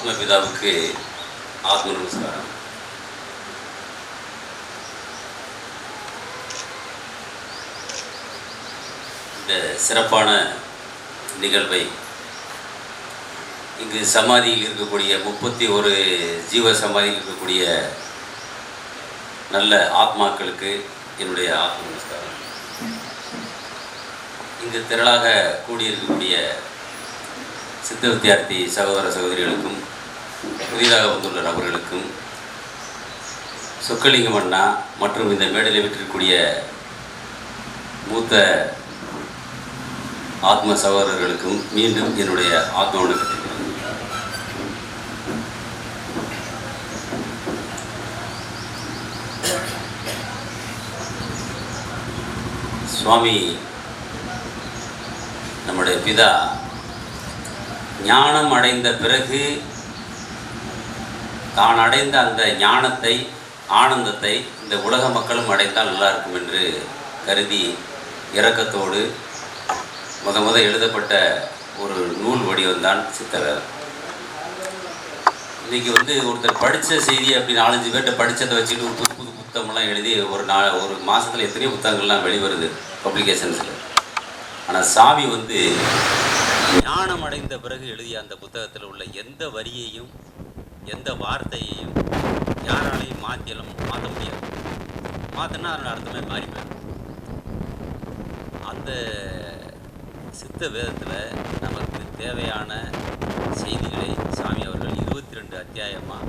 ஆத்மபிதாவுக்கு ஆத்ம நமஸ்காரம். இந்த சிறப்பான நிகழ்வை இங்கு சமாதியில் இருக்கக்கூடிய 31 ஜீவ சமாதியில் இருக்கக்கூடிய நல்ல ஆத்மாக்களுக்கு என்னுடைய ஆத்ம நமஸ்காரம். இங்கு திரளாக கூடியிருக்கக்கூடிய சித்த வித்தியார்த்தி சகோதர சகோதரிகளுக்கும் புதிதாக வந்துள்ள நபர்களுக்கும் சொக்கலிங்கம் அண்ணா மற்றும் இந்த மேடையில் விட்டிருக்கக்கூடிய மூத்த ஆத்ம சகோதரர்களுக்கும் மீண்டும் என்னுடைய ஆத்ம வணக்கத்தை. சுவாமி நம்முடைய பிதா ஞானம் அடைந்த பிறகு தான் அடைந்த அந்த ஞானத்தை ஆனந்தத்தை இந்த உலக மக்களும் அடைந்தால் நல்லா இருக்கும் என்று கருதி இரக்கத்தோடு முத எழுதப்பட்ட ஒரு நூல் வடிவம்தான் சித்தவேதம். இன்றைக்கி ஒருத்தர் படித்த செய்தி அப்படி 4-5 பேர்கிட்ட படித்ததை வச்சுட்டு ஒரு புது புது புத்தகம்லாம் எழுதி ஒரு மாதத்தில் எத்தனையோ புத்தகங்கள்லாம் வெளிவருது பப்ளிகேஷன்ஸில். ஆனால் சாமி ஞானம் அடைந்த பிறகு எழுதிய அந்த புத்தகத்தில் உள்ள எந்த வரியையும் எந்த வார்த்தையையும் யாராலையும் மாற்ற முடியாது. மாற்றினா அதோட அர்த்தமே மாறி போயிடும். அந்த சித்த வேதத்தில் நமக்கு தேவையான செய்திகளை சாமி அவர்கள் 22 அத்தியாயமாக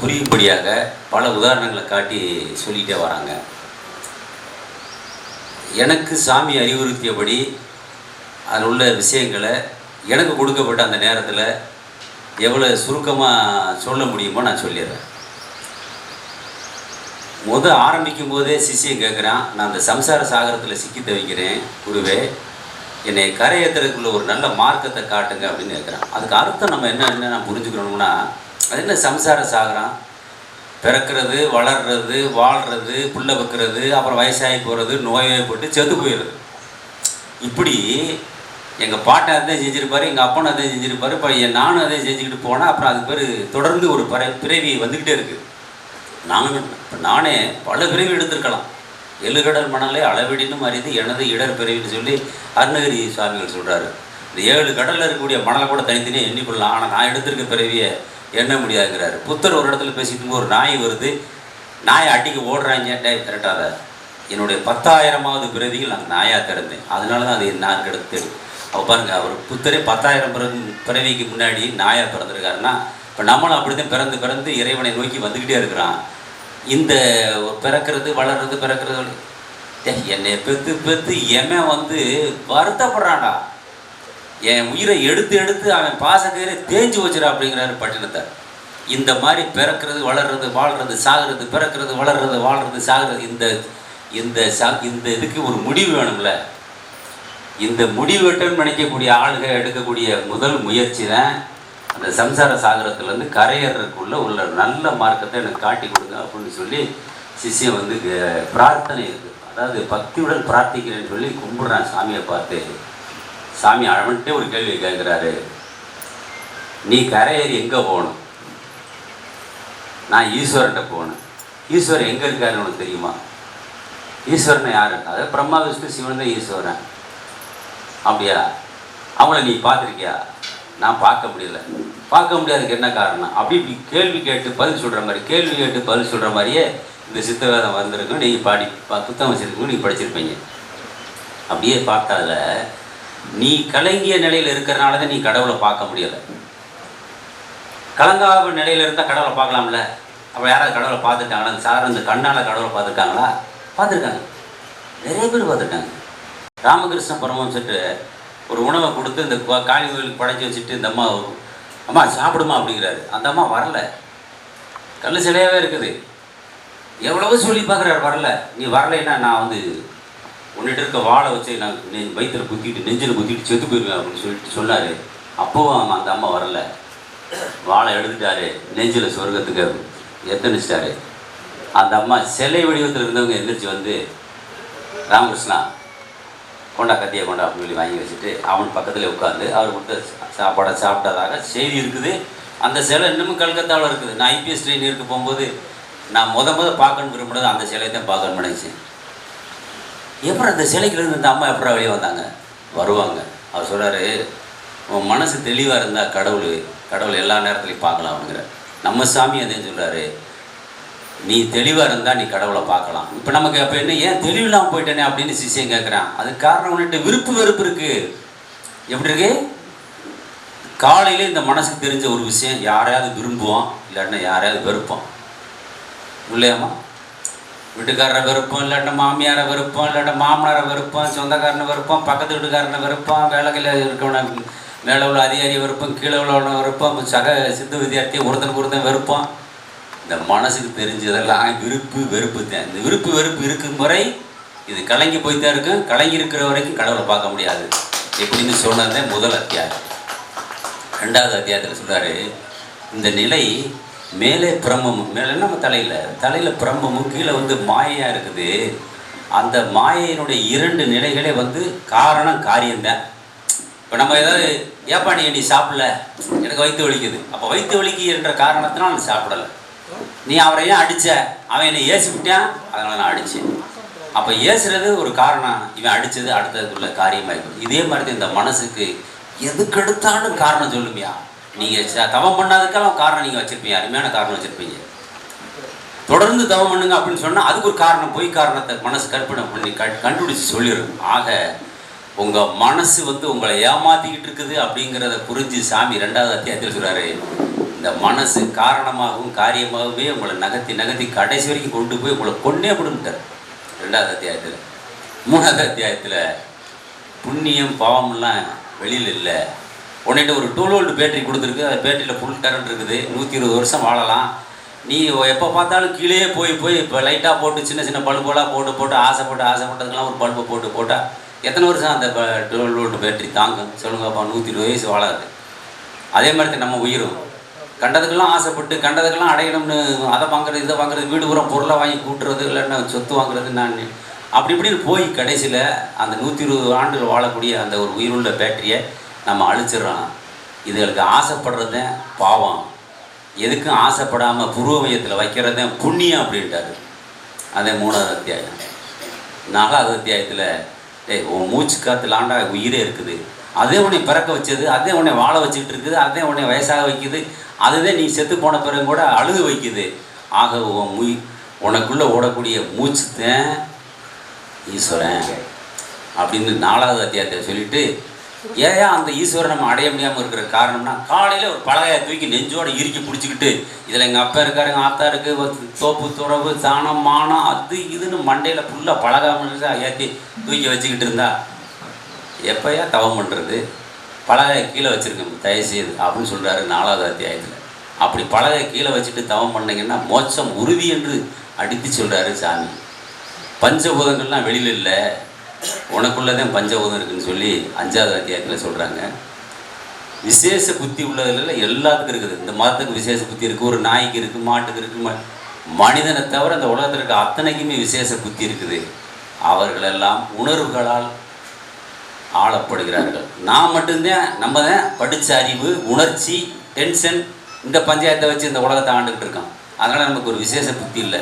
புரியும்படியாக பல உதாரணங்களை காட்டி சொல்லிகிட்டே வராங்க. எனக்கு சாமி அறிவுறுத்தியபடி அதில் உள்ள விஷயங்களை எனக்கு கொடுக்கப்பட்ட அந்த நேரத்தில் எவ்வளோ சுருக்கமாக சொல்ல முடியுமோ நான் சொல்லிடுறேன். ஆரம்பிக்கும் போதே சிஷ்யன் கேட்குறான், நான் அந்த சம்சார சாகரத்தில் சிக்கி தவிக்கிறேன் குருவே, என்னை கரையேற்றுறதுக்குள்ள ஒரு நல்ல மார்க்கத்தை காட்டுங்க அப்படின்னு கேட்குறான். அதுக்கு அர்த்தம் நம்ம என்ன நான் புரிஞ்சுக்கணும்னா, அது என்ன சம்சார சாகரம்? பிறக்கிறது, வளர்றது, வாழ்கிறது, புள்ள வைக்கிறது, அப்புறம் வயசாகி போகிறது, நோய்வாய்ப்பட்டு செத்து போயிடுறது. இப்படி எங்கள் பாட்டை அதையும் செஞ்சுருப்பார், எங்கள் அப்பனும் அதையும் செஞ்சுருப்பார், இப்போ நானும் அதையும் செஞ்சுக்கிட்டு போனால் அப்புறம் அதுக்கு பேர் தொடர்ந்து ஒரு பிறவி வந்துக்கிட்டே இருக்குது. நானே பல பிறவி எடுத்திருக்கலாம். எழுகடல் மணலை அளவிடினும் அறிந்து எனது இடர் பிறவின்னு சொல்லி அருணகிரி சுவாமிகள் சொல்கிறாரு. இந்த 7 கடலில் இருக்கக்கூடிய மணலை கூட தனித்தனியாக எண்ணிக்கொள்ளலாம், ஆனால் நான் எடுத்திருக்க பிறவியை எண்ண முடியாதுங்கிறாரு. புத்தர் ஒரு இடத்துல பேசிட்டு ஒரு நாய் வருது, நாயை அடிக்க ஓடுறாங்க, திரட்டாத, என்னுடைய 10,000வது பிறவியில் நான் நாயாக திறந்தேன், அதனால தான் அது நான் கிடத்து. அவள் பாருங்கள், அவர் புத்தரே 10,000 பிறவிக்கு முன்னாடி நாயாக பிறந்திருக்காருன்னா, இப்போ நம்மளும் அப்படி தான் பிறந்து பிறந்து இறைவனை நோக்கி வந்துக்கிட்டே இருக்கிறான். இந்த பிறக்கிறது, வளர்றது, பிறக்கிறது, என்னை பெற்று எமன் வருத்தப்படுறான்டா, என் உயிரை எடுத்து எடுத்து அவன் பாசக்கயிறை தேஞ்சு வச்சிடா அப்படிங்கிறாரு பட்டினத்தார். இந்த மாதிரி பிறக்கிறது, வளர்றது, வாழ்கிறது, சாகிறது, பிறக்கிறது, வளர்றது, வாழ்கிறது, சாகிறது, இந்த இதுக்கு ஒரு முடிவு வேணும்ல. இந்த முடிவெட்டன்னு நினைக்கக்கூடிய ஆளுக எடுக்கக்கூடிய முதல் முயற்சி தான் அந்த சம்சார சாகரத்துலேருந்து கரையேறதுக்குள்ளே உள்ள நல்ல மார்க்கத்தை எனக்கு காட்டி கொடுங்க அப்படின்னு சொல்லி சிஷ்யம் பிரார்த்தனை இருக்குது. அதாவது பக்தியுடன் பிரார்த்திக்கிறேன்னு சொல்லி கும்பிட்றான் சாமியை பார்த்து. சாமி அவன்கிட்டே ஒரு கேள்வி கேட்குறாரு, நீ கரையேறி எங்கே போகணும்? நான் ஈஸ்வரன்ட்ட போகணும். ஈஸ்வரன் எங்கே இருக்காருன்னு உனக்கு தெரியுமா? ஈஸ்வரனை யாரு? அதாவது பிரம்மா விஷ்ணு சிவன் தான் ஈஸ்வரன். அப்படியா? அவங்கள நீ பார்த்துருக்கியா? நான் பார்க்க முடியல. பார்க்க முடியாதுக்கு என்ன காரணம்? அப்படி இப்படி கேள்வி கேட்டு பதில் சொல்கிற மாதிரி, கேள்வி கேட்டு பதில் சொல்கிற மாதிரியே இந்த சித்தவேதம் வந்திருக்கும். நீங்கள் புத்தகம் வச்சுருக்கோம், நீங்கள் படிச்சிருப்பீங்க. அப்படியே பார்த்தால நீ கலங்கிய நிலையில் இருக்கிறனால தான் நீ கடவுளை பார்க்க முடியலை. கலங்காத நிலையில் இருந்தால் கடவுளை பார்க்கலாம்ல. அப்போ யாராவது கடவுளை பார்த்துருக்காங்களா? சார் இந்த கண்ணால் கடவுளை பார்த்துருக்காங்களா? பார்த்துருக்காங்க, நிறைய பேர் பார்த்துருக்காங்க. ராமகிருஷ்ண பரமஹம்சர்கிட்ட ஒரு உணவை கொடுத்து இந்த காளி கோயிலுக்கு படைச்சி வச்சுட்டு இந்த அம்மா சாப்பிடுமா அப்படிங்கிறாரு. அந்த அம்மா வரலை, கல் சிலையாகவே இருக்குது. எவ்வளவோ சொல்லி பார்க்குறாரு, வரல. நீ வரலைன்னா நான் உன்னிட்ட இருக்க வாழை வச்சு நான் வயிற்றில் குத்திட்டு நெஞ்சில் குத்திட்டு செத்து போயிடுவேன் அப்படின்னு சொல்லிட்டு சொன்னார். அப்போவும் அந்த அம்மா வரலை. வாழை எடுத்துட்டாரு, நெஞ்சில் சொர்க்கத்துக்கு எத்தனிச்சிட்டாரு. அந்த அம்மா சிலை வடிவத்தில் இருந்தவங்க எந்திரிச்சு ராமகிருஷ்ணா கொண்டா கத்தியை கொண்டா அப்படின்னு சொல்லி வாங்கி வச்சுட்டு அவன் பக்கத்தில் உட்காந்து அவர் கொடுத்த சாப்பாடை சாப்பிட்டதாக செய்தி இருக்குது. அந்த சிலை இன்னமும் கல்கத்தாவில் இருக்குது. நான் ஐபிஎஸ் ட்ரெயினிற்கு போகும்போது நான் முத பார்க்கணும் விரும்புனது அந்த சிலையை தான் பார்க்கணும்னு நினைச்சேன். எப்பறம் அந்த சிலைக்குலேருந்து இந்த அம்மா எப்பறம் வெளியே வந்தாங்க? வருவாங்க. அவர் சொல்கிறாரு, உன் மனசு தெளிவாக இருந்தால் கடவுள் எல்லா நேரத்துலையும் பார்க்கலாம் அப்படிங்கிற. நம்ம சாமி அதே சொல்கிறாரு, நீ தெளிவாக இருந்தால் நீ கடவுளை பார்க்கலாம். இப்போ நமக்கு அப்போ என்ன, ஏன் தெளிவில்லாமல் போயிட்டேனே அப்படின்னு சிஷ்யன் கேட்குறான். அதுக்கு காரணம் உன்னிட்ட விருப்பு வெறுப்பு இருக்குது. எப்படி இருக்கு? காலையில் இந்த மனசுக்கு தெரிஞ்ச ஒரு விஷயம் யாரையாவது விரும்புவோம், இல்லாட்டினா யாரையாவது வெறுப்போம் இல்லையாம்மா? வீட்டுக்காரரை வெறுப்போம், இல்லாட்ட மாமியாரை வெறுப்போம், இல்லாட்ட மாமனாரை வெறுப்போம், சொந்தக்காரனை வெறுப்போம், பக்கத்து வீட்டுக்காரனை வெறுப்போம், வேலைகளில் இருக்கவனை மேலே உள்ள அதிகாரியை வெறுப்போம், கீழே உள்ளவனை வெறுப்போம், சித்து வித்தியார்த்தியை ஒருத்தன் வெறுப்போம். இந்த மனசுக்கு தெரிஞ்சதெல்லாம் விருப்பு வெறுப்பு தான். இந்த விருப்பு வெறுப்பு இருக்கும் முறை இது கலங்கி போய்தான் இருக்கும். கலங்கி இருக்கிற வரைக்கும் கடவுளை பார்க்க முடியாது எப்படின்னு சொன்னதுதான் முதல் அத்தியாயம். 2வது அத்தியாயத்தில் சொல்கிறாரு, இந்த நிலை மேலே பிரம்மமும், மேலே நம்ம தலையில் பிரம்மமும், கீழே மாயையாக இருக்குது. அந்த மாயையினுடைய 2 நிலைகளே காரணம் காரியம்தான். இப்போ நம்ம ஏதாவது ஏப்பா நீ சாப்பிடல, எனக்கு வயிற்று வலிக்குது, அப்போ வயிற்று வலிக்கு என்ற காரணத்தினால் நான் சாப்பிடலை. நீ அவரை ஏன் அடித்த, அவன் என்னை ஏசி விட்டான், அதனால் நான் அடித்தேன். அப்போ ஏசுறது ஒரு காரணம், இவன் அடித்தது அடுத்ததுக்குள்ள காரியமாக இருக்குது. இதே மாதிரி தான் இந்த மனசுக்கு எதுக்கெடுத்தாலும் காரணம் சொல்லுமியா. நீங்கள் தவம் பண்ணாதுக்கெல்லாம் காரணம் நீங்கள் வச்சுருப்பீங்க, அருமையான காரணம் வச்சுருப்பீங்க. தொடர்ந்து தவம் பண்ணுங்க அப்படின்னு சொன்னால் அதுக்கு ஒரு காரணம், பொய் காரணத்தை மனசு கற்பனை பண்ணி கண்டுபிடிச்சி சொல்லிடும். ஆக உங்கள் மனசு உங்களை ஏமாற்றிக்கிட்டு இருக்குது அப்படிங்கிறத புரிஞ்சு சாமி 2வது அத்தியாயத்தில் சொல்கிறாரு, இந்த மனசு காரணமாகவும் காரியமாகவே உங்களை நகர்த்தி கடைசி வரைக்கும் கொண்டு போய் உங்களை கொண்டே விடும்ட்டார் 2வது அத்தியாயத்தில். 3வது அத்தியாயத்தில் புண்ணியம் பாவம்லாம் வெளியில் இல்லை. உன்னிட்ட ஒரு 12 வோல்ட் பேட்டரி கொடுத்துருக்கு, அந்த பேட்டரியில் ஃபுல் கரண்ட் இருக்குது, 120 வருஷம் வாழலாம். நீ எப்போ பார்த்தாலும் கீழே போய் இப்போ லைட்டாக போட்டு சின்ன பல்பெல்லாம் போட்டு ஆசைப்பட்டதுக்கெல்லாம் ஒரு பல்பை போட்டால் எத்தனை வருஷம் அந்த 12 வோல்ட் பேட்டரி தாங்கும் சொல்லுங்கப்பா? 120 வயசு வாழாது. அதே மாதிரி நம்ம உயிரும் கண்டதுக்கெல்லாம் ஆசைப்பட்டு கண்டதுக்கெல்லாம் அடையணும்னு அதை வாங்குறது இதை வாங்குறது, வீடு பூரா பொருளை வாங்கி கூட்டுறது, இல்லைன்னா சொத்து வாங்குறது, நான் அப்படி இப்படின்னு போய் கடைசியில் அந்த 120 ஆண்டுகள் வாழக்கூடிய அந்த ஒரு உயிருள்ள பேட்டரியை நம்ம அழிச்சிடறோம். இதுகளுக்கு ஆசைப்படுறது தான் பாவம், எதுக்கும் ஆசைப்படாமல் புருவ மையத்தில் வைக்கிறது தான் புண்ணியம் அப்படின்ட்டாரு. அதே 3வது அத்தியாயம். 4வது அத்தியாயத்தில் உன் மூச்சு காற்றுலாண்டா உயிரே இருக்குது, அதே உன்னை பிறக்க வச்சது, அதே உன்னை வாழ வச்சுக்கிட்டு இருக்குது, அதே உன்னை வயசாக வைக்குது, அதுதான் நீ செத்து போன பிறகு கூட அழுக வைக்குது. ஆக உனக்குள்ளே ஓடக்கூடிய மூச்சு தான் ஈஸ்வரன் அப்படின்னு 4வது அத்தியாயத்தை சொல்லிவிட்டு, ஏன் அந்த ஈஸ்வரன் நம்ம அடைய முடியாமல் இருக்கிற காரணம்னா, காலையில் ஒரு பலகையை தூக்கி நெஞ்சோடு இறுக்கி பிடிச்சிக்கிட்டு, இதில் எங்கள் அப்பா இருக்காரு, எங்கள் ஆத்தா இருக்குது, தோப்பு துறவு சாணம் மானம் அது இதுன்னு மண்டையில் ஃபுல்லாக பலகாமல் ஏற்றி தூக்கி வச்சுக்கிட்டு இருந்தா எப்போயா தவம் பண்ணுறது? பலகையை கீழே வச்சுருக்கேன் தயவுசெய்து அப்படின்னு சொல்கிறாரு 4வது அத்தியாயத்தில். அப்படி பலகையை கீழே வச்சுட்டு தவம் பண்ணிங்கன்னா மோட்சம் உறுதி என்று அடித்து சொல்கிறாரு சாமி. பஞ்சபூதங்கள்லாம் வெளியில் இல்லை, உனக்குள்ளதான் பஞ்சபூதம் இருக்குதுன்னு சொல்லி 5வது அத்தியாயத்தில் சொல்கிறாங்க. விசேஷ புத்தி உள்ளதில் எல்லாத்துக்கும் இருக்குது. இந்த மதத்துக்கு விசேஷ புத்தி இருக்குது, ஒரு நாய்க்கு இருக்குது, மாட்டுக்கு இருக்குது, மனிதனை தவிர அந்த உலகத்தில் இருக்க அத்தனைக்குமே விசேஷ புத்தி இருக்குது. அவர்களெல்லாம் உணர்வுகளால் ஆளப்படுகிறார்கள். நான் மட்டும்தான், நம்ம தான் படித்த அறிவு, உணர்ச்சி, டென்ஷன், இந்த பஞ்சாயத்தை வச்சு இந்த உலகத்தை ஆண்டுக்கிட்டு இருக்கோம். அதனால் நமக்கு ஒரு விசேஷ புத்தி இல்லை.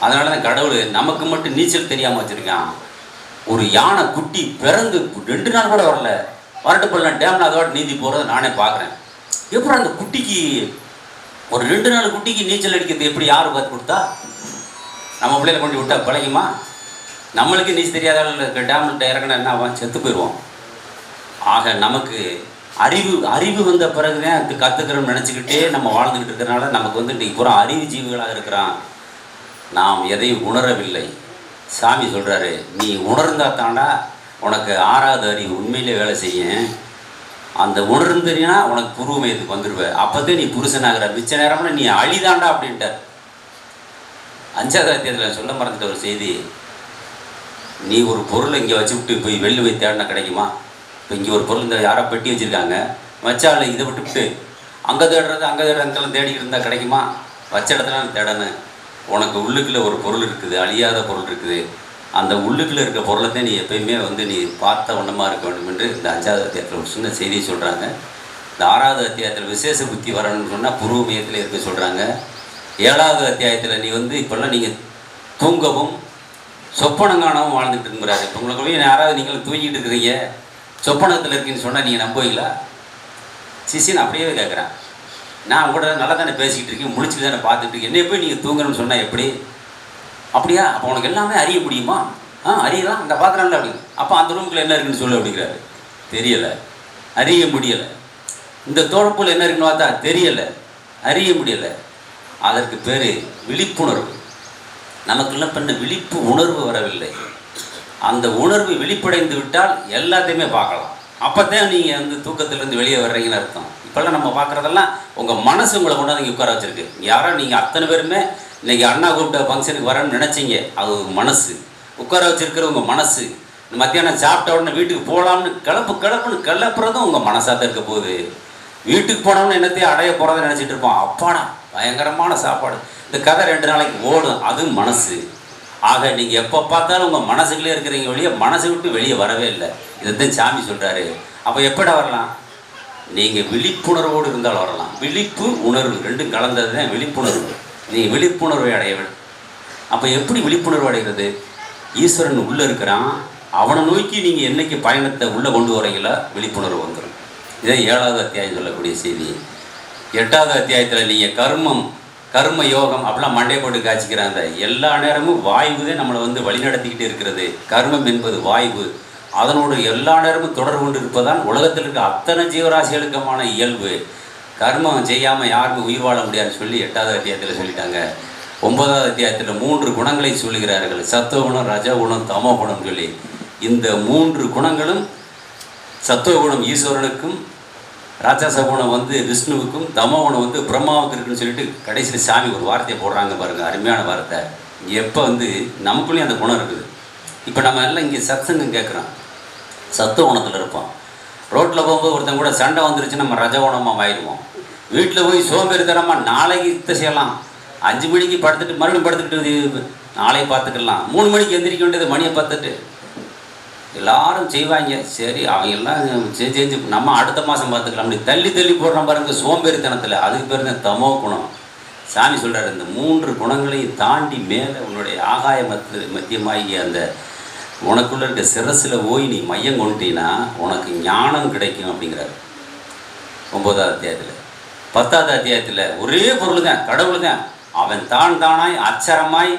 அதனால தான் கடவுள் நமக்கு மட்டும் நீச்சல் தெரியாமல் வச்சுருக்கான். ஒரு யானை குட்டி பிறந்து 2 நாள் கூட வரல, வரட்டுப்பள்ளம் டேமில் அதோட நீந்தி போகிறத நானே பார்க்குறேன். எப்படி அந்த குட்டிக்கு ஒரு 2 நாள் குட்டிக்கு நீச்சல் அடிக்கிறது எப்படி யார் பார்த்து கொடுத்தா? நம்ம பிள்ளைகளை கொண்டு விட்டால் பழகுமா? நம்மளுக்கு நீச்சல் தெரியாத டேமில் இறங்கினா என்ன ஆகும்? செத்து போயிடுவோம். ஆக நமக்கு அறிவு வந்த பிறகு தான் அது கற்றுக்கிறோம்னு நினச்சிக்கிட்டே நம்ம வாழ்ந்துக்கிட்டு இருக்கிறனால நமக்கு இன்றைக்கி பூரா அறிவு ஜீவிகளாக இருக்கிறான். நாம் எதையும் உணரவில்லை. சாமி சொல்கிறாரு, நீ உணர்ந்தா தாண்டா உனக்கு 6வது அறிவு உண்மையிலே வேலை செய்யும். அந்த உணர்ந்தீங்கன்னா உனக்கு புருவ மையத்துக்கு வந்துடுவேன், அப்போதான் நீ புருஷனாகிற. மிச்ச நேரம்னா நீ அழிதாண்டா அப்படின்ட்டார். 5வது அத்தியாயத்தில் சொல்ல மறந்துட்ட ஒரு செய்தி, நீ ஒரு பொருளை இங்கே வச்சு விட்டு போய் வெளில போய் தேடினா கிடைக்குமா? இப்போ இங்கே ஒரு பொருள் இந்த யாரோ பெட்டி வச்சுருக்காங்க, வச்சால் இதை விட்டுவிட்டு அங்கே தேடுறதெல்லாம் தேடிக்கிட்டு இருந்தால் கிடைக்குமா? வச்ச இடத்துல தேடணும். உனக்கு உள்ளுக்குள்ளே ஒரு பொருள் இருக்குது, அழியாத பொருள் இருக்குது. அந்த உள்ளுக்குள்ளே இருக்க பொருளை தான் நீ எப்பயுமே நீ பார்த்த வண்ணமாக இருக்க வேண்டும் என்று இந்த 5வது அத்தியாயத்தில் ஒரு சின்ன செய்தியை சொல்கிறாங்க. இந்த 6வது அத்தியாயத்தில் விசேஷ புத்தி வரணும்னு சொன்னால் புருவ மையத்தில் இருக்க சொல்கிறாங்க. 7வது அத்தியாயத்தில் நீ வந்து இப்போல்லாம் நீங்கள் தூங்கவும் சொப்பனம் காணவும் வாழ்ந்துட்டு இருக்கிறாரு. இப்போ உங்களுக்கு போய் யாராவது நீங்களும் தூங்கிட்டு இருக்கிறீங்க, சொப்பனத்தில் இருக்கீங்கன்னு சொன்னால் நீங்கள் நம்புவீங்களா? சிசின்னு அப்படியே கேட்குறேன். நான் கூட நல்லா தானே பேசிக்கிட்டு இருக்கேன், முடிச்சுட்டு தானே பார்த்துட்டு இருக்கேன், என்னை போய் நீங்கள் தூங்கணும்னு சொன்னால் எப்படி? அப்படியா? அப்போ உனக்கு எல்லாமே அறிய முடியுமா? அறியலாம், அந்த பார்க்குறான்ல அப்படின்னு. அப்போ அந்த ரூமுக்குள்ள என்ன இருக்குன்னு சொல்லு அப்படிங்கிறாரு. தெரியலை, அறிய முடியலை. இந்த தோழப்புல என்ன இருக்குன்னு பார்த்தா தெரியலை, அறிய முடியலை. அதற்கு பேர் விழிப்புணர்வு. நமக்குள்ள பண்ண விழிப்பு உணர்வு வரவில்லை. அந்த உணர்வு விழிப்படைந்து விட்டால் எல்லாத்தையுமே பார்க்கலாம். அப்போ தான் நீங்கள் வந்து தூக்கத்திலேருந்து வெளியே வர்றீங்கன்னு அர்த்தம். இப்போல்லாம் நம்ம பார்க்குறதெல்லாம் உங்கள் மனசு உங்களை கொண்டாந்து இங்கே உட்கார வச்சுருக்கு. யாரோ நீங்கள் அத்தனை பேருமே இன்றைக்கி அண்ணா கூப்பிட்ட ஃபங்க்ஷனுக்கு வரேன்னு நினச்சிங்க, அது மனசு உட்கார வச்சுருக்கிற உங்கள் மனசு. மத்தியானம் சாப்பிட்ட உடனே வீட்டுக்கு போகலாம்னு கிளப்புன்னு கிளப்புறதும் உங்கள் மனசாக தான் இருக்க போகுது. வீட்டுக்கு போனோம்னு என்னத்தையும் அடைய போகிறத நினச்சிட்டு இருப்போம். அப்பாடா பயங்கரமான சாப்பாடு, இந்த கதை 2 நாளைக்கு ஓடும், அது மனசு. ஆக நீங்கள் எப்போ பார்த்தாலும் உங்கள் மனசுக்குள்ளே இருக்கிறீங்க வெளியே, மனசை விட்டு வெளியே வரவே இல்லை. இதைத்தான் சாமி சொல்கிறாரு. அப்போ எப்படா வரலாம்? நீங்கள் விழிப்புணர்வோடு இருந்தால் வரலாம். விழிப்பு உணர்வு ரெண்டும் கலந்தது தான் விழிப்புணர்வு. நீங்கள் விழிப்புணர்வை அடைய வேண்டும். அப்போ எப்படி விழிப்புணர்வு அடைகிறது? ஈஸ்வரன் உள்ளே இருக்கிறான், அவனை நோக்கி நீங்கள் என்னைக்கு பயணத்தை உள்ளே கொண்டு வரீங்களா விழிப்புணர்வு வந்துடும். இதே 7வது அத்தியாயம் சொல்லக்கூடிய செய்தி. 8வது அத்தியாயத்தில் நீங்கள் கர்ம யோகம் அப்படிலாம் மண்டே போட்டு காய்ச்சிக்கிறாங்க. எல்லா நேரமும் வாய்வு தான் நம்மளை வந்து வழிநடத்திக்கிட்டு இருக்கிறது. கர்மம் என்பது வாய்வு, அதனோடு எல்லா நேரமும் தொடர்பு கொண்டு இருப்பதான் உலகத்தில் இருக்க அத்தனை ஜீவராசிகளுக்குமான இயல்பு. கர்மம் செய்யாமல் யாருமே உயிர் வாழ முடியாதுன்னு சொல்லி 8வது அத்தியாயத்தில் சொல்லிட்டாங்க. 9வது அத்தியாயத்தில் 3 குணங்களை சொல்லுகிறார்கள். சத்துவகுணம், ரஜகுணம், தமோ குணம் சொல்லி. இந்த 3 குணங்களும், சத்துவகுணம் ஈஸ்வரனுக்கும், ராட்சச குணம் வந்து விஷ்ணுவுக்கும், தமோ குணம் வந்து பிரம்மாவுக்கு இருக்குன்னு சொல்லிட்டு கடைசியில் சாமி ஒரு வார்த்தையை போடுறாங்க பாருங்கள், அருமையான வார்த்தை. எப்போ வந்து நமக்குள்ளேயும் அந்த குணம் இருக்குது. இப்போ நம்ம எல்லாம் இங்கே சத்சங்கம் கேட்குறோம், சத்துவ குணத்தில் இருப்போம். ரோட்டில் போகும்போது ஒருத்தன் கூட சண்டை வந்துருச்சு, நம்ம ரஜகுணமாக ஆயிடுவோம். வீட்டில் போய் சோம்பேறித்தனமாக நாளைக்கு இதை செய்யலாம், 5 மணிக்கு படுத்துட்டு மறுபடியும் படுத்துக்கிட்டு நாளைக்கு பார்த்துக்கலாம், 3 மணிக்கு எந்திரிக்க வேண்டியது மணியை பார்த்துட்டு எல்லாரும் செய்வாங்க. சரி அவங்க எல்லாம் செஞ்சு நம்ம அடுத்த மாதம் பார்த்துக்கலாம் அப்படி தள்ளி போடுறோம் பாருங்க சோம்பேறித்தனத்தில். அதுக்கு பேர் தான் தமோ குணம். சாமி சொல்கிறார், இந்த 3 குணங்களையும் தாண்டி மேலே உன்னுடைய ஆகாய மத்தியமாகி அந்த உனக்குள்ள இருக்க சிரசில் போய் நீ மையம் கொண்டுட்டீங்கன்னா உனக்கு ஞானம் கிடைக்கும் அப்படிங்கிறார் 9வது அத்தியாயத்தில். 10வது அத்தியாயத்தில் ஒரே பொருள் தான், கடவுள் தான். அவன் தானாய் அச்சரமாய்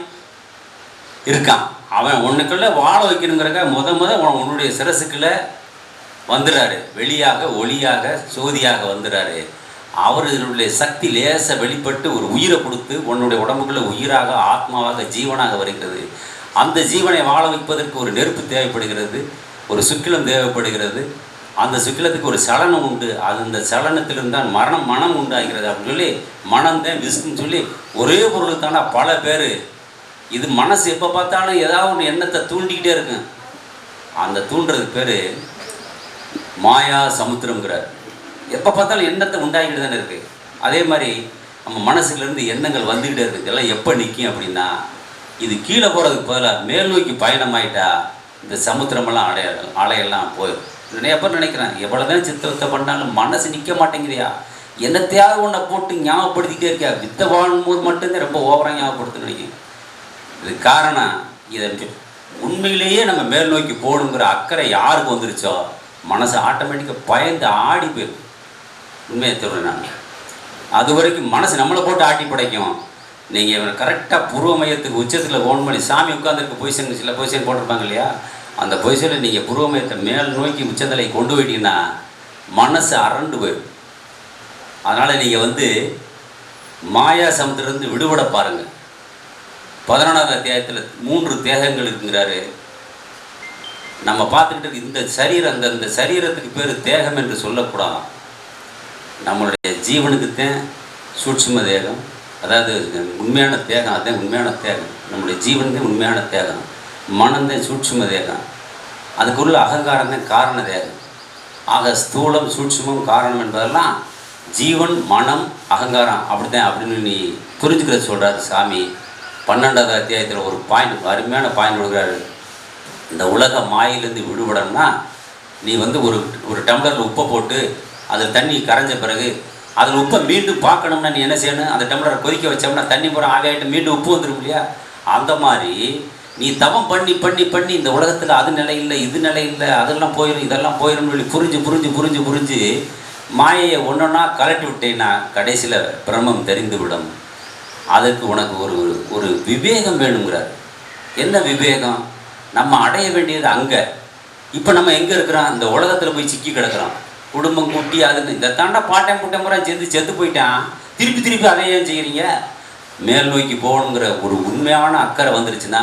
இருக்கான். அவன் உன்னுக்குள்ளே வாழ வைக்கணுங்கிறக்க உன்னுடைய சிரசுக்குள்ளே வந்துடுறாரு. வெளியாக ஒளியாக சோதியாக வந்துடுறாரு. அவர்களுடைய சக்தி லேச வெளிப்பட்டு ஒரு உயிரை கொடுத்து உன்னுடைய உடம்புக்குள்ளே உயிராக ஆத்மாவாக ஜீவனாக வருகிறது. அந்த ஜீவனை வாழ வைப்பதற்கு ஒரு நெருப்பு தேவைப்படுகிறது, ஒரு சுக்கிலம் தேவைப்படுகிறது. அந்த சுக்கிலத்துக்கு ஒரு சலனம் உண்டு. அது அந்த சலனத்திலிருந்தான் மனம் உண்டாகிறது அப்படின்னு சொல்லி மனம்தான் விஷ்ணுன்னு சொல்லி ஒரே பொருளுக்கான பல பேர். இது மனசு எப்போ பார்த்தாலும் ஏதாவது ஒன்று எண்ணத்தை தூண்டிக்கிட்டே இருக்கும். அந்த தூண்டுறதுக்கு பேர் மாயா சமுத்திரம்ங்கிறார். எப்போ பார்த்தாலும் எண்ணத்தை உண்டாகிட்டு தானே இருக்குது. அதே மாதிரி நம்ம மனசுலேருந்து எண்ணங்கள் வந்துக்கிட்டே இருக்குது. இதெல்லாம் எப்போ நிற்கும் அப்படின்னா, இது கீழே போகிறதுக்கு பதிலாக மேல் நோக்கி பயணமாயிட்டா இந்த சமுத்திரமெல்லாம் அலையெல்லாம் போயிடும். நிறைய பேர் நினைக்கிறேன், எவ்வளோதான் சித்திரத்தை பண்ணாலும் மனசு நிற்க மாட்டேங்கிறியா, என்னத்தையாவது ஒன்றை போட்டு ஞாபகப்படுத்திக்கிட்டே இருக்கியா. வித்தை வாழும்போது மட்டும்தான் ரொம்ப ஓவராக ஞாபகப்படுத்த நினைக்கும். இது காரணம், இதை உண்மையிலேயே நம்ம மேல் நோக்கி போகணுங்கிற அக்கறை யாருக்கு வந்துருச்சோ மனசு ஆட்டோமேட்டிக்காக பயந்து ஆடி போயிடும். உண்மையை சொல்கிறேன் நான். அது வரைக்கும் மனசு நம்மளை போட்டு ஆட்டி படைக்கும். நீங்கள் கரெக்டாக பூர்வ மையத்துக்கு உச்சத்தில் ஓன் பண்ணி சாமி உட்காந்துருக்க பொசிஷன், சில பொசிஷன் போட்டிருப்பாங்க இல்லையா, அந்த பொசிஷனில் நீங்கள் பூர்வ மையத்தை மேல் நோக்கி உச்சத்தலை கொண்டு போயிட்டீங்கன்னா மனசு அரண்டு போயிடும். அதனால் நீங்கள் வந்து மாயா சமுத்திரத்திலிருந்து விடுபட பாருங்கள். 11வது அத்தியாயத்தில் 3 தேகங்கள் இருக்குங்கிறாரு. நம்ம பார்த்துக்கிட்டு இந்த சரீரம், அந்த சரீரத்துக்கு பேர் தேகம் என்று சொல்லக்கூடாது. நம்மளுடைய ஜீவனுக்குத்தான் சூட்சும தேகம், அதாவது உண்மையான தேகம், அதுதான் உண்மையான தேகம். நம்முடைய ஜீவன் உண்மையான தேகம், மனம்தான் சூட்சும தேகம். அதுக்குள்ள அகங்காரம் தான் காரண தேகம். ஆக ஸ்தூலம் சூட்சுமம் காரணம் என்பதெல்லாம் ஜீவன் மனம் அகங்காரம் அப்படித்தான் அப்படின்னு நீ புரிஞ்சுக்கிற சொல்கிறார் சாமி. 12வது அத்தியாயத்தில் ஒரு பாயிண்ட், அருமையான பாயிண்ட் கொடுக்குறாரு. இந்த உலக மாயிலேருந்து விடுபடணும்னா நீ வந்து ஒரு டம்ளரில் உப்பை போட்டு அதில் தண்ணி கரைஞ்ச பிறகு அதில் உப்பை மீண்டும் பார்க்கணும்னா நீ என்ன செய்யணும்? அந்த டம்ளரை கொதிக்க வச்சோம்னா தண்ணி பூரா ஆவியாகிட்டு மீண்டும் உப்பு வந்துடும் இல்லையா? அந்த மாதிரி நீ தவம் பண்ணி பண்ணி பண்ணி இந்த உலகத்தில் அது நிலை இல்லை, இது நிலை இல்லை, அதெல்லாம் போயிடும், இதெல்லாம் போயிடும்னு சொல்லி புரிஞ்சு புரிஞ்சு புரிஞ்சு புரிஞ்சு மாயையை ஒன்றொன்னா கலட்டி விட்டேன்னா கடைசியில் பிரம்மம் தெரிந்து விடும். அதுக்கு உனக்கு ஒரு ஒரு விவேகம் வேணுங்கிறார். என்ன விவேகம்? நம்ம அடைய வேண்டியது அங்கே. இப்போ நம்ம எங்கே இருக்கிறோம்? இந்த உலகத்தில் போய் சிக்கி கிடக்கிறோம். குடும்பம் குட்டி அதுன்னு இந்த தாண்டா பாட்டம் புட்டம் முறை செத்து போயிட்டான். திருப்பி திருப்பி அதை ஏன் செய்கிறீங்க? மேல் நோக்கி போகணுங்கிற ஒரு உண்மையான அக்கறை வந்துருச்சுன்னா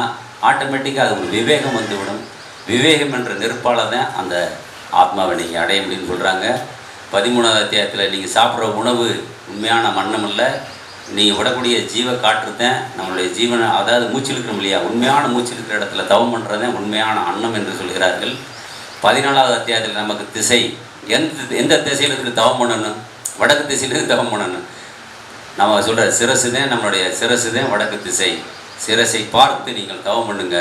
ஆட்டோமேட்டிக்காக அது ஒரு விவேகம் வந்துவிடும். விவேகம் என்ற நெருப்பால் தான் அந்த ஆத்மாவை நீங்கள் அடைய முடியும்னு சொல்கிறாங்க. 13வது அத்தியாயத்தில் நீங்கள் சாப்பிட்ற உணவு உண்மையான மன்னம் இல்லை, நீங்கள் விடக்கூடிய ஜீவ காற்றுத்தான் நம்மளுடைய ஜீவனை, அதாவது மூச்சு இருக்கிறோம் இல்லையா, உண்மையான மூச்சு இருக்கிற இடத்துல தவம் பண்ணுறதான் உண்மையான அன்னம் என்று சொல்கிறார்கள். 14வது அத்தியாயத்தில் நமக்கு திசை, எந்த திசையில் இருந்து தவம் பண்ணணும்? வடக்கு திசையிலிருந்து தவம் பண்ணணும். நம்ம சொல்கிற சிரசு தான், நம்மளுடைய சிரசு தான் வடக்கு திசை. சிரசை பார்த்து நீங்கள் தவம் பண்ணுங்க.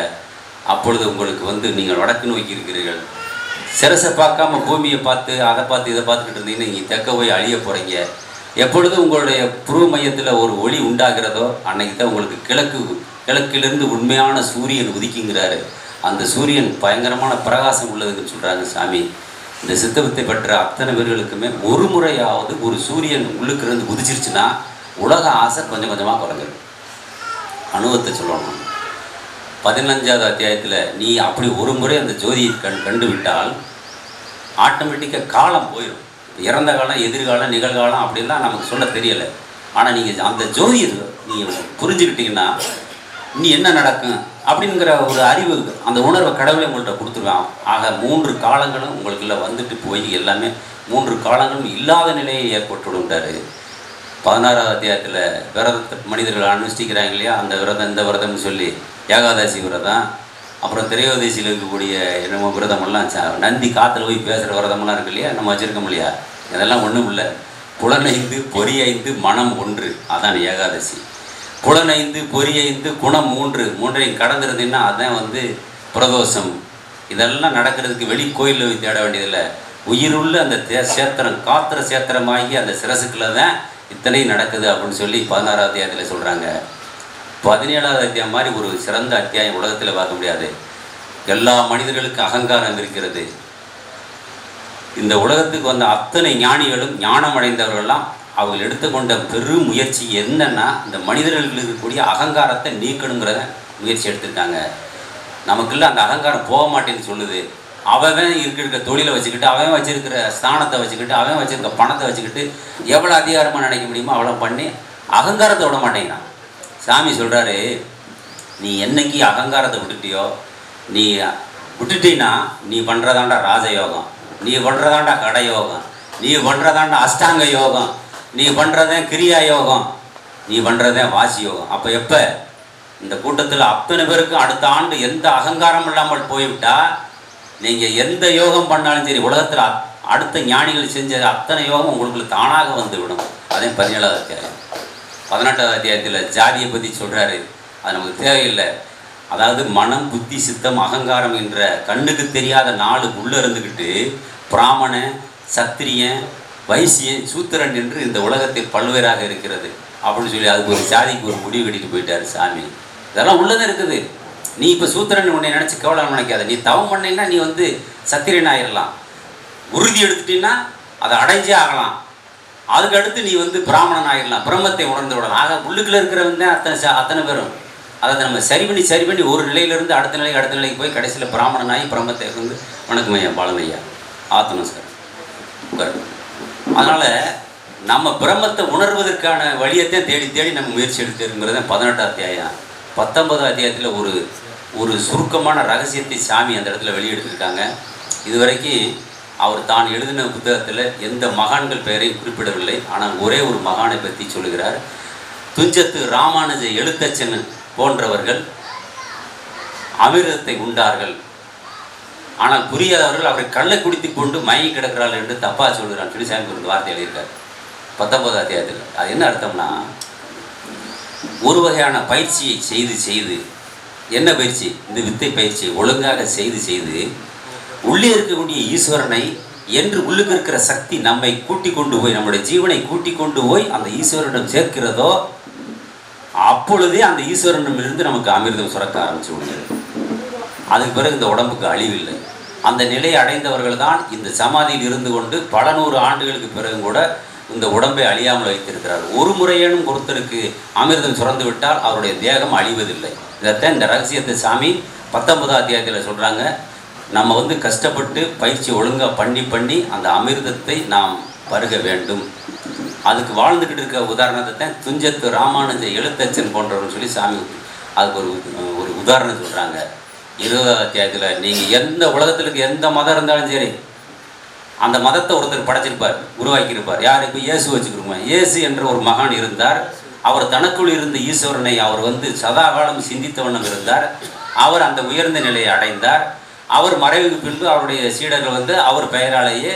அப்பொழுது உங்களுக்கு நீங்கள் வடக்கு நோக்கி இருக்கிறீர்கள். சிரசை பார்க்காம பூமியை பார்த்து அதை பார்த்து இதை பார்த்துக்கிட்டு இருந்தீங்கன்னா நீங்கள் தெற்க போய் அழிய போகிறீங்க. எப்பொழுது உங்களுடைய புருவ மையத்தில் ஒரு ஒளி உண்டாகிறதோ அன்னைக்கு தான் உங்களுக்கு கிழக்கிலிருந்து உண்மையான சூரியன் உதிக்குங்கிறாரு. அந்த சூரியன் பயங்கரமான பிரகாசம் உள்ளதுன்னு சொல்கிறாங்க சாமி. இந்த சித்தவத்தை பெற்ற அத்தனை பேர்களுக்குமே ஒரு முறையாவது ஒரு சூரியன் உள்ளுக்கு இருந்து குதிச்சிருச்சுன்னா உலக ஆசை கொஞ்சம் கொஞ்சமாக குறைஞ்சிடும். அனுபவத்தை சொல்லணும். 15வது அத்தியாயத்தில் நீ அப்படி ஒரு முறை அந்த ஜோதியை கண்டு விட்டால் ஆட்டோமேட்டிக்காக காலம் போயிடும். இறந்த காலம், எதிர்காலம், நிகழ்காலம் அப்படின்லாம் நமக்கு சொல்ல தெரியலை. ஆனால் நீங்கள் அந்த ஜோதியை நீங்கள் புரிஞ்சுக்கிட்டீங்கன்னா நீ என்ன நடக்கும் அப்படிங்கிற ஒரு அறிவு, அந்த உணர்வை கடவுளை உங்கள்கிட்ட கொடுத்துருவான். ஆக 3 காலங்களும் உங்களுக்குள்ள வந்துட்டு போய் எல்லாமே 3 காலங்களும் இல்லாத நிலையை ஏற்பட்டுவிட்டார். 16வது அத்தியாயத்தில் விரதத்தை மனிதர்கள் அனுஷ்டிக்கிறாங்க இல்லையா, அந்த விரதம் இந்த விரதம்னு சொல்லி ஏகாதசி விரதம், அப்புறம் திரையோதசியில் இருக்கக்கூடிய என்னமோ விரதமெல்லாம் நந்தி காற்றுல போய் பேசுகிற விரதமெல்லாம் இருக்கு இல்லையா, நம்ம வச்சுருக்க முடியா? இதெல்லாம் ஒன்றும் இல்லை. புலனைந்து பொறியைந்து மனம் 1, அதான் ஏகாதசி. புலனைந்து பொறியைந்து குணம் 3, 3ஐயும் கடந்திருந்தீங்கன்னா அதுதான் பிரதோஷம். இதெல்லாம் நடக்கிறதுக்கு வெளி கோயிலில் போய் தேட வேண்டியதில்லை. உயிருள்ள அந்த சேத்திரம், காத்திர சேத்திரமாகி அந்த சிரசுக்குள்ள தான் இத்தனை நடக்குது அப்படின்னு சொல்லி 16வது அத்தியாயத்தில் சொல்கிறாங்க. 17வது அத்தியாயம் மாதிரி ஒரு சிறந்த அத்தியாயம் உலகத்தில் பார்க்க முடியாது. எல்லா மனிதர்களுக்கும் அகங்காரம் இருக்கிறது. இந்த உலகத்துக்கு வந்த அத்தனை ஞானிகளும், ஞானம் அடைந்தவர்கள்லாம் அவங்க எடுத்துக்கொண்ட பெரும் முயற்சி என்னன்னா இந்த மனிதர்களுக்கு இருக்கக்கூடிய அகங்காரத்தை நீக்கணுங்கிறத முயற்சி எடுத்திருக்காங்க. நமக்குள்ள அந்த அகங்காரம் போக மாட்டேன்னு சொல்லுது. அவன் இருக்கிற தொழிலை வச்சுக்கிட்டு, அவன் வச்சுருக்கிற ஸ்தானத்தை வச்சுக்கிட்டு, அவன் வச்சுருக்க பணத்தை வச்சுக்கிட்டு எவ்வளோ அதிகாரமாக நினைக்க முடியுமோ அவ்வளோ பண்ணி அகங்காரத்தை விட மாட்டேங்கிறான். சாமி சொல்கிறாரு, நீ என்னைக்கு அகங்காரத்தை விட்டுட்டியோ, நீ விட்டுட்டீன்னா நீ பண்ணுறதாண்டா ராஜயோகம், நீ பண்ணுறதாண்டா கடயோகம், நீ பண்ணுறதாண்டா அஷ்டாங்க யோகம், நீ பண்ணுறதேன் கிரியா யோகம், நீ பண்ணுறதேன் வாசி யோகம். அப்போ எப்போ இந்த கூட்டத்தில் அத்தனை பேருக்கும் அடுத்த ஆண்டு எந்த அகங்காரம் இல்லாமல் போய்விட்டா நீங்கள் எந்த யோகம் பண்ணாலும் சரி, உலகத்தில் அடுத்த ஞானிகள் செஞ்ச அத்தனை யோகம் உங்களுக்குள்ள தானாக வந்துவிடும். அதே 17வது அத்தியாயம். 18வது அத்தியாயத்தில் ஜாதியை பற்றி சொல்கிறாரு. அது நமக்கு தேவையில்லை. அதாவது மனம், புத்தி, சித்தம், அகங்காரம் என்ற கண்ணுக்கு தெரியாத 4 உள்ளே இருந்துக்கிட்டு பிராமணன், சத்திரியன், வைசியன், சூத்திரன் என்று இந்த உலகத்தில் பல்வேறாக இருக்கிறது அப்படின்னு சொல்லி அதுக்கு ஒரு ஜாதிக்கு ஒரு முடிவு கட்டிட்டு போயிட்டார் சாமி. இதெல்லாம் உள்ளதான் இருக்குது. நீ இப்போ சூத்திரன் உன்னை நினச்சி கவலை நினைக்காத. நீ தவம் பண்ணீங்கன்னா நீ சத்திரியன் ஆகிடலாம். உறுதி எடுத்துட்டீங்கன்னா அதை அடைஞ்சே ஆகலாம். அதுக்கு அடுத்து நீ பிராமணன் ஆகிடலாம், பிரம்மத்தை உணர்ந்து விடலாம். ஆக உள்ளுக்குள்ளே இருக்கிறவங்க தான் அத்தனை பேரும் அதை நம்ம சரி பண்ணி ஒரு நிலையிலேருந்து அடுத்த நிலைக்கு போய் கடைசியில் பிராமணன் ஆகி பிரம்மத்தை வணக்கம் ஐயா, பாலமையா, ஆத்மஸ்கர். அதனால் நம்ம பிரம்மத்தை உணர்வதற்கான வழியத்தையும் தேடி தேடி நம்ம முயற்சி எடுத்துருங்கிறத 18வது அத்தியாயம். 19வது அத்தியாயத்தில் ஒரு சுருக்கமான ரகசியத்தை சாமி அந்த இடத்துல வெளியெடுத்திருக்காங்க. இதுவரைக்கும் அவர் தான் எழுதின புத்தகத்தில் எந்த மகான்கள் பெயரையும் குறிப்பிடவில்லை. ஆனால் ஒரே ஒரு மகானை பற்றி சொல்லுகிறார். துஞ்சத்து ராமானுஜ எழுத்தச்சன் போன்றவர்கள் அமிர்தத்தை உண்டார்கள், ஆனால் புரியாதவர்கள் அவரை கல்லை குடித்து கொண்டு மயங்கி கிடக்கிறார்கள் என்று தப்பாக சொல்கிறான்னு சொல்லி சாமி ஒரு வார்த்தை எழுதியிருக்கார் 19வது அத்தியாயத்தில். அது என்ன அர்த்தம்னா, ஒரு வகையான பயிற்சியை செய்து என்ன பயிற்சி? இந்த வித்தை பயிற்சி ஒழுங்காக செய்து உள்ளே இருக்கக்கூடிய ஈஸ்வரனை என்று உள்ளுக்கு இருக்கிற சக்தி நம்மை கூட்டி கொண்டு போய் நம்முடைய ஜீவனை கூட்டி கொண்டு போய் அந்த ஈஸ்வரனிடம் சேர்க்கிறதோ அப்பொழுதே அந்த ஈஸ்வரனிடமிருந்து நமக்கு அமிர்தம் சுரக்க ஆரம்பிச்சு விடுகிறது. அதுக்கு பிறகு இந்த உடம்புக்கு அழிவில்லை. அந்த நிலையை அடைந்தவர்கள் தான் இந்த சமாதியில் இருந்து கொண்டு பல நூறு ஆண்டுகளுக்கு பிறகு கூட இந்த உடம்பை அழியாமல் வைத்திருக்கிறார். ஒரு முறையேனும் ஒருத்தருக்கு அமிர்தம் சுரந்து விட்டால் அவருடைய தேகம் அழிவதில்லை. இதைத்தான் இந்த ரகசியத்தை சாமி 19ஆம் அத்தியாயத்தில் சொல்கிறாங்க. நம்ம கஷ்டப்பட்டு பயிற்சி ஒழுங்காக பண்ணி அந்த அமிர்தத்தை நாம் பருக வேண்டும். அதுக்கு வாழ்ந்துக்கிட்டு இருக்க உதாரணத்தை தான் துஞ்சத்து ராமானுஜ எழுத்தச்சன் போன்றவர்னு சொல்லி சாமி அதுக்கு ஒரு உதாரணம் சொல்கிறாங்க. 20ஆம் அத்தியாயத்தில் நீங்கள் எந்த உலகத்தில் எந்த மதம் இருந்தாலும் சரி அந்த மதத்தை ஒருத்தர் படைச்சிருப்பார், உருவாக்கியிருப்பார். யார்? இப்போ இயேசு வச்சுக்கிறோங்க. இயேசு என்ற ஒரு மகான் இருந்தார். அவர் தனக்குள் இருந்த ஈஸ்வரனை அவர் சதாகாலம் சிந்தித்தவண்ணம் இருந்தார். அவர் அந்த உயர்ந்த நிலையை அடைந்தார். அவர் மறைவுக்கு பின்பு அவருடைய சீடர்கள் அவர் பெயராலேயே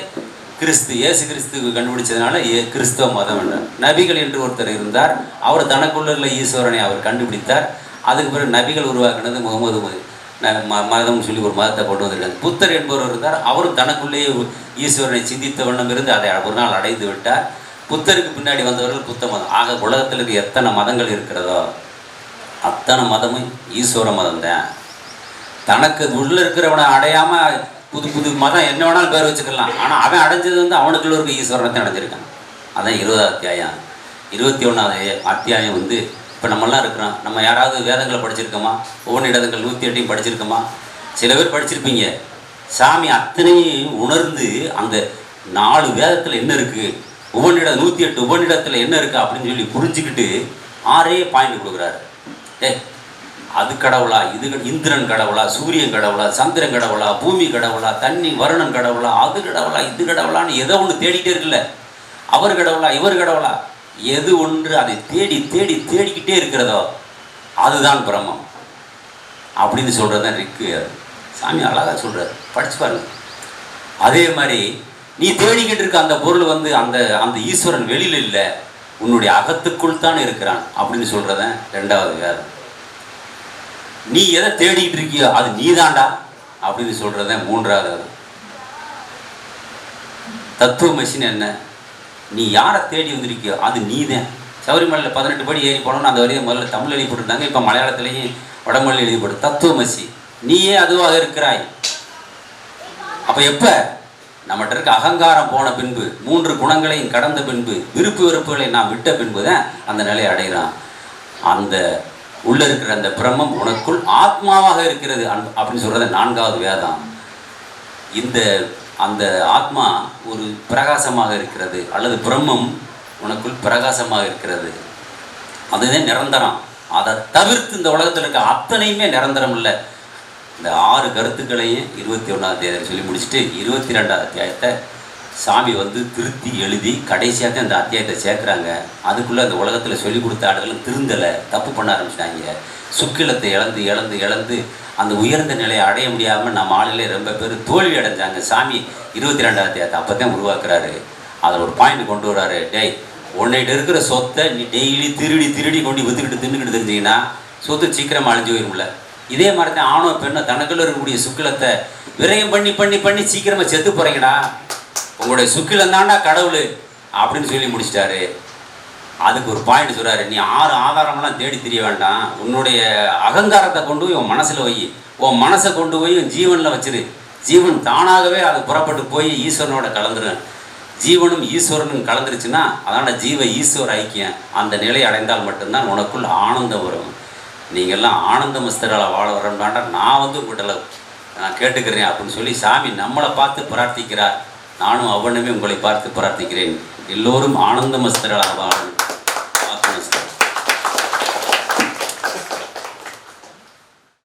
கிறிஸ்து, இயேசு கிறிஸ்துக்கு கண்டுபிடிச்சதுனால கிறிஸ்தவ மதம் என்றார். நபிகள் என்று ஒருத்தர் இருந்தார். அவர் தனக்குள்ள ஈஸ்வரனை அவர் கண்டுபிடித்தார். அதுக்கு பிறகு நபிகள் உருவாக்கினது முகமது மதம்னு சொல்லி ஒரு மதத்தை கொண்டு வந்திருக்காங்க. புத்தர் என்பவர் இருந்தார். அவரும் தனக்குள்ளேயே ஈஸ்வரனை சிந்தித்த வண்ணம் இருந்து அதை ஒரு நாள் அடைந்து விட்டார். புத்தருக்கு பின்னாடி வந்தவர்கள் புத்த மதம். ஆக உலகத்தில் இருக்க எத்தனை மதங்கள் இருக்கிறதோ அத்தனை மதமும் ஈஸ்வர மதம் தான். தனக்கு உள்ள இருக்கிறவனை அடையாமல் புது புது மதம் என்ன வேணாலும் பேர் வச்சுக்கலாம். ஆனால் அவன் அடைஞ்சது அவனுக்குள்ள இருக்க ஈஸ்வரத்தை அடைஞ்சிருக்கான். அதான் 20ஆம் அத்தியாயம். 21ஆவது அத்தியாயம் இப்போ நம்மளாம் இருக்கிறோம். நம்ம யாராவது வேதங்களை படிச்சிருக்கோமா? உபநிடதங்கள் 108 படிச்சிருக்கோமா? சில பேர் படிச்சிருப்பீங்க. சாமி அத்தனையும் உணர்ந்து அந்த 4 வேதத்தில் என்ன இருக்குது, 108 உபநிடத்தில் என்ன இருக்குது அப்படின்னு சொல்லி புரிஞ்சுக்கிட்டு 6 பாயிண்ட் கொடுக்குறாரு. அது கடவுளா, இது இந்திரன் கடவுளா, சூரியன் கடவுளா, சந்திரன் கடவுளா, பூமி கடவுளா, தண்ணி வருணன் கடவுளா, அது கடவுளா, இது கடவுளான்னு ஏதோ ஒன்று தேடிக்கிட்டே இருக்குல்ல. அவர் கடவுளா, இவர் கடவுளா, எது ஒன்று அதை தேடி தேடி தேடிக்கிட்டே இருக்கிறதோ அதுதான் பிரம்மம் அப்படின்னு சொல்கிறது தான் ரிக்கு. சாமி அழகாக சொல்கிறார், படிச்சு பாருங்க. அதே மாதிரி நீ தேடிக்கிட்டு இருக்க அந்த பொருள் அந்த அந்த ஈஸ்வரன் வெளியில் இல்லை, உன்னுடைய அகத்துக்குள் தான் இருக்கிறான் அப்படின்னு சொல்கிறதான் 2வது வேதம். நீ எதை தேடிக்கிட்டு இருக்கியோ அது நீதாண்டா அப்படின்னு சொல்கிறதான் 3வது வேதம். தத்துவ மெஷின் என்ன? நீ யாரை தேடி வந்திருக்கியோ அது நீதான். சபரிமலையில் 18 படி ஏறி போனோம்னு அந்த வரையும் முதல்ல தமிழ் எழுதி போட்டுருந்தாங்க. இப்போ மலையாளத்துலேயும் வடமொழி எழுதி போட்டு தத்துவமசி, நீயே அதுவாக இருக்கிறாய். அப்போ எப்போ நம்மகிட்ட இருக்க அகங்காரம் போன பின்பு, 3 குணங்களையும் கடந்த பின்பு, விருப்பு வெறுப்புகளை நான் விட்ட பின்பு தான் அந்த நிலையை அடைகிறான். அந்த உள்ள இருக்கிற அந்த பிரம்மம் உனக்குள் ஆத்மாவாக இருக்கிறது அப்படின்னு சொல்கிறது 4வது வேதம். அந்த ஆத்மா ஒரு பிரகாசமாக இருக்கிறது, அல்லது பிரம்மம் உனக்குள் பிரகாசமாக இருக்கிறது. அதுதான் நிரந்தரம். அதை தவிர்த்து இந்த உலகத்தில் இருக்க அத்தனையுமே நிரந்தரம் இல்லை. இந்த 6 கருத்துக்களையும் 21ஆம் அத்தியாயத்தில் சொல்லி முடிச்சுட்டு 22ஆம் அத்தியாயத்தை சாமி திருத்தி எழுதி கடைசியாக அந்த அத்தியாயத்தை சேர்க்குறாங்க. அதுக்குள்ளே அந்த உலகத்தில் சொல்லி கொடுத்த ஆடுகளும் திருந்தலை, தப்பு பண்ண ஆரம்பிச்சிட்டாங்க. சுக்கிலத்தை இழந்து இழந்து இழந்து அந்த உயர்ந்த நிலையை அடைய முடியாமல் நம்ம ஆளுகளே ரொம்ப பேர் தோல்வி அடைஞ்சாங்க. சாமி 22ஆம் அத்தியாயத்தை அப்போ தான் உருவாக்குறாரு. அதில் ஒரு பாயிண்ட் கொண்டு வர்றாரு. டேய், உன்னிட்ட இருக்கிற சொத்தை நீ டெய்லி திருடி திருடி கொண்டு விற்றுக்கிட்டு தின்னுக்கிட்டு தெரிஞ்சிங்கன்னா சொத்து சீக்கிரமாக அழிஞ்சு போயிரும்ல. இதே மாதிரி தான் ஆணோ பெண்ணோ தனக்குள்ள இருக்கக்கூடிய சுக்கிலத்தை விரயம் பண்ணி பண்ணி பண்ணி சீக்கிரமாக செத்து போகிறீங்கடா. உங்களுடைய சுக்கிலம் தாண்டா கடவுள் அப்படின்னு சொல்லி முடிச்சிட்டாரு. அதுக்கு ஒரு பாயிண்ட் சொல்கிறாரு, நீ 6 ஆதாரமெல்லாம் தேடி தெரிய வேண்டாம். உன்னுடைய அகங்காரத்தை கொண்டு போய் உன் மனசில் வை, உன் மனசை கொண்டு போய் உன் ஜீவனில் வச்சிரு. ஜீவன் தானாகவே அது புறப்பட்டு போய் ஈஸ்வரனோட கலந்துடும். ஜீவனும் ஈஸ்வரனும் கலந்துருச்சுன்னா அதனால் ஜீவ ஈஸ்வர ஐக்கியம் அந்த நிலை அடைந்தால் மட்டும்தான் உனக்குள் ஆனந்தம் வரும். நீங்கள்லாம் ஆனந்த மஸ்தரால் வாழ வரணும் வேண்டாம், நான் உங்கள்கிட்ட நான் கேட்டுக்கிறேன் அப்படின்னு சொல்லி சாமி நம்மளை பார்த்து பிரார்த்திக்கிறார். நானும் அவனுமே உங்களை பார்த்து பிரார்த்திக்கிறேன். எல்லோரும் ஆனந்த மஸ்தராக வாழணும்.